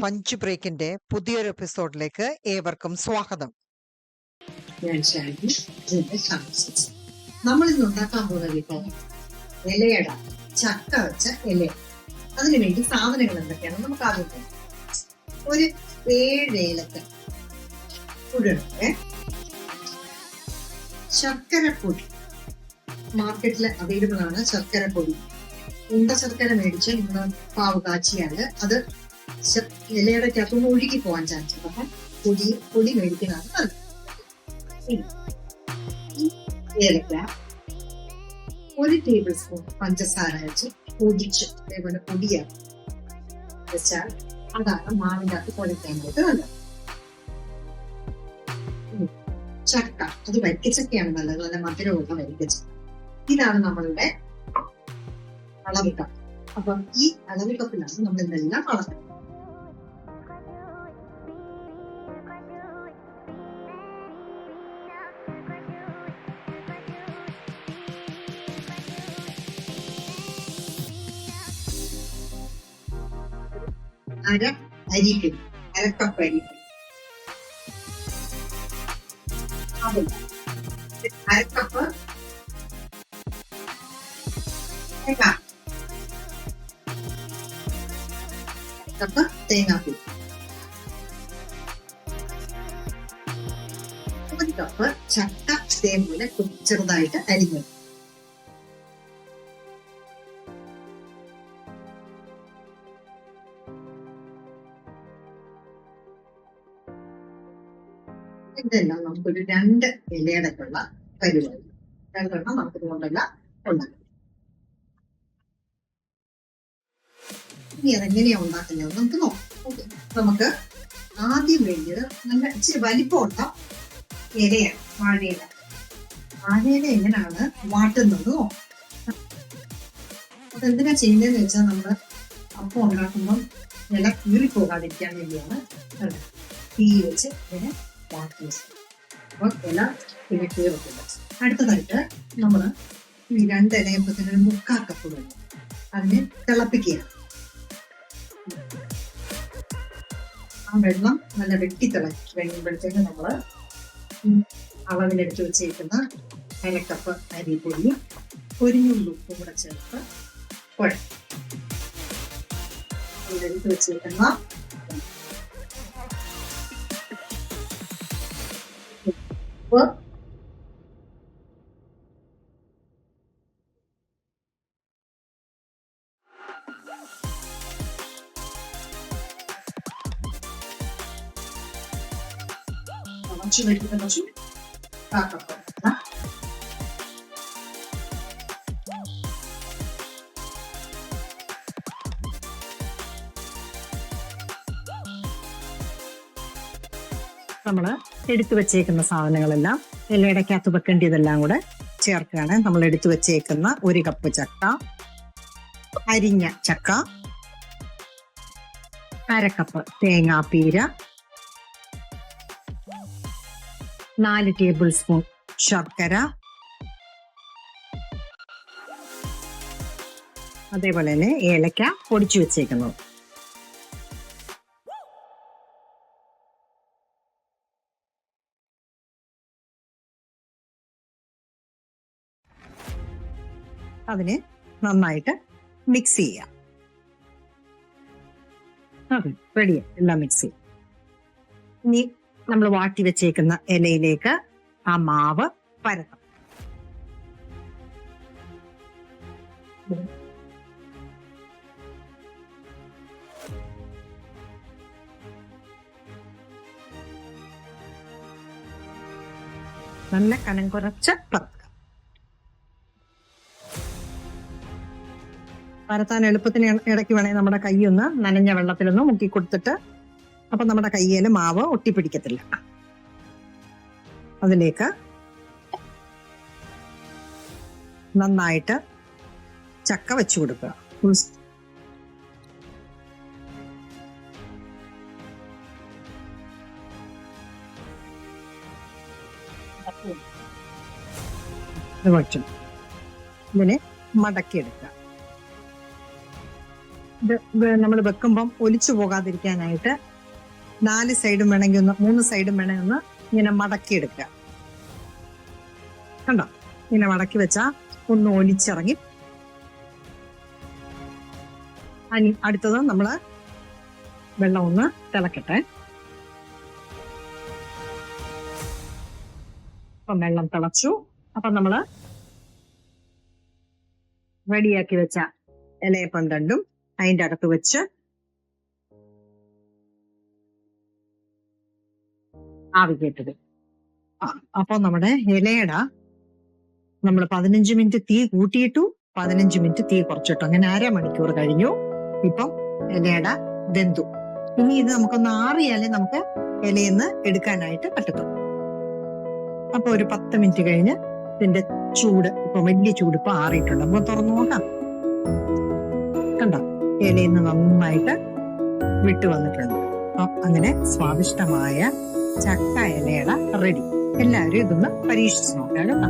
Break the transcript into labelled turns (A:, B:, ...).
A: Lunch ബ്രേക്കിന്റെ പുതിയൊരു എപ്പിസോഡിലേക്ക് ഏവർക്കും സ്വാഗതം.
B: ഞാൻ ഷാനി. നമ്മൾ ഇന്ന് ഉണ്ടാക്കാൻ പോകുന്ന വിഭവം ഇലയട, ചക്ക വെച്ച ഇല. അതിനുവേണ്ടി സാധനങ്ങൾ എന്തൊക്കെയാണ് നമുക്ക് ആദ്യം പറയാം. ഒരു 7 ഏലക്ക പുഴുങ്ങേ, ശർക്കരപ്പൊടി മാർക്കറ്റിൽ അവൈലബിൾ ആണ്. ശർക്കരപ്പൊടി ഉണ്ട ശർക്കര മേടിച്ച് ഇന്ന് പാവ് കാച്ചിയാല് അത് ഇലയുടെക്കകത്തൊന്ന് ഒഴുകി പോകാൻ ചാൻസ്. അപ്പം പൊടി മേടിക്കുന്നതാണ് നല്ലത്. ഏലക്ക 1 ടേബിൾ സ്പൂൺ പഞ്ചസാര വെച്ച് പൊടിച്ച് അതേപോലെ പൊടിയാക്കി വെച്ചാൽ അതാണ് മാവിൻ്റെ അകത്ത് കുഴക്കാനായിട്ട് നല്ലത്. ചക്ക, അത് വരിക്കച്ചക്കയാണ് നല്ലത്, നല്ല മധുരമുള്ള വരിക്കച്ചക്ക. ഇതാണ് നമ്മളുടെ അളവ് കപ്പ്. അപ്പം ഈ അളവ് കപ്പിലാണ് നമ്മൾ ഇതെല്ലാം അളക്കുന്നത്. അരക്കപ്പ് അരിപ്പൊടി, അരക്കപ്പ് തേങ്ങാപ്പൂരി, 1 കപ്പ് ചക്ക ഇതേപോലെ ചെറുതായിട്ട് അരിഞ്ഞത്, ഇതെല്ലാം നമുക്കൊരു 2 ഇലയടക്കുള്ള പരിപാടി. 2 എണ്ണം നമുക്ക് കൊണ്ടെല്ലാം ഉണ്ടാക്കാം. ഇനി അതെങ്ങനെയാ ഉണ്ടാക്കുന്നത് നമുക്ക് നോക്കാം. നമുക്ക് ആദ്യം വേണ്ടത് നല്ല ഇച്ചിരി വലിപ്പമുള്ള ഇലയാണ്, വാഴയില. വാഴയില എങ്ങനെയാണ് വാട്ടുന്നത് നോക്കാം. അതെന്തിനാ ചെയ്യുന്നതെന്ന് വെച്ചാൽ നമ്മൾ അപ്പം ഉണ്ടാക്കുമ്പം ഇല കീറിപ്പോകാതിരിക്കാൻ വേണ്ടിയാണ് തീ വെച്ച് ഇതിനെ വാട്ടി. അപ്പൊ ഇല പിന്നെ കീറത്തില്ല. അടുത്തതായിട്ട് നമ്മൾ ഈ 2 ഇലയപ്പത്തിന് 3/4 കപ്പ് വെള്ളം അതിനെ തിളപ്പിക്കുകയാണ്. ആ വെള്ളം നല്ല വെട്ടി തിളക്കി കഴിയുമ്പോഴത്തേക്ക് നമ്മൾ അളവിലെടുത്ത് വെച്ചേക്കുന്ന അരക്കപ്പ് അരിപ്പൊടി, 1 നുള്ളി ഉപ്പും കൂടെ ചേർത്ത് കുഴക്കും. അതിലെടുത്ത് വെച്ചേക്കുന്ന ഉപ്പ്, നമ്മൾ എടുത്തു വെച്ചേക്കുന്ന സാധനങ്ങളെല്ലാം ഇലയടക്കകത്ത് വെക്കേണ്ടതെല്ലാം കൂടെ ചേർക്കുകയാണ്. നമ്മൾ എടുത്തു വെച്ചേക്കുന്ന 1 കപ്പ് ചക്ക, അരിഞ്ഞ ചക്ക, അരക്കപ്പ് തേങ്ങാപ്പീര, 4 ടേബിൾ സ്പൂൺ ശർക്കര, അതേപോലെ തന്നെ ഏലക്ക പൊടിച്ചു വെച്ചേക്കുന്നത്. അതിനെ നന്നായിട്ട് മിക്സ് ചെയ്യാം. റെഡി, എല്ലാം മിക്സ് ചെയ്യാം. ഇനി നമ്മൾ വാട്ടി വെച്ചേക്കുന്ന ഇലയിലേക്ക് ആ മാവ് പരത്താം. നല്ല കനം കുറച്ച് പരത്താൻ എളുപ്പത്തിന് ഇടയ്ക്ക് വേണമെങ്കിൽ നമ്മുടെ കൈ ഒന്ന് നനഞ്ഞ വെള്ളത്തിലൊന്ന് മുക്കി കൊടുത്തിട്ട്, അപ്പൊ നമ്മുടെ കയ്യിൽ മാവ് ഒട്ടിപ്പിടിക്കത്തില്ല. അതിലേക്ക് നന്നായിട്ട് ചക്ക വെച്ചു കൊടുക്കുക. ഇതിനെ മടക്കിയെടുക്കുക. നമ്മൾ വെക്കുമ്പം ഒലിച്ചു പോകാതിരിക്കാനായിട്ട് 4 സൈഡും വേണമെങ്കിൽ 3 സൈഡും വേണമെങ്കിൽ ഒന്ന് ഇങ്ങനെ മടക്കിയെടുക്കുക. കണ്ടോ, ഇങ്ങനെ മടക്കി വെച്ചാൽ ഒന്ന് ഒലിച്ചിറങ്ങി. അടുത്തത് നമ്മള് വെള്ളം ഒന്ന് തിളക്കട്ടെ. അപ്പം വെള്ളം തിളച്ചു. അപ്പം നമ്മള് റെഡിയാക്കി വെച്ച ഇലയപ്പം തണ്ടും അതിൻ്റെ അകത്ത് വെച്ച് ആവി കേട്ടത്. അപ്പൊ നമ്മുടെ ഇലയുടെ നമ്മൾ 15 മിനിറ്റ് തീ കൂട്ടിയിട്ടു, 15 മിനിറ്റ് തീ കുറച്ചിട്ടു, അങ്ങനെ 1/2 മണിക്കൂർ കഴിഞ്ഞു. ഇപ്പം ഇലയുടെ വെന്തു. ഇനി ഇത് നമുക്കൊന്ന് ആറിയാലേ നമുക്ക് ഇലയിന്ന് എടുക്കാനായിട്ട് പറ്റത്തുള്ളൂ. അപ്പൊ ഒരു 10 മിനിറ്റ് കഴിഞ്ഞ് ഇതിന്റെ ചൂട്, ഇപ്പൊ വലിയ ചൂട് ഇപ്പൊ ആറിയിട്ടുണ്ട്. അപ്പൊ തുറന്നു നോക്കാം. കണ്ടോ, ഇലയിന്ന് നന്നായിട്ട് വിട്ടു വന്നിട്ടുണ്ട്. അങ്ങനെ സ്വാദിഷ്ടമായ ചക്ക ഇലയുടെ റെഡി. എല്ലാവരും ഇതൊന്ന് പരീക്ഷിച്ച് നോക്കാം കേട്ടോ.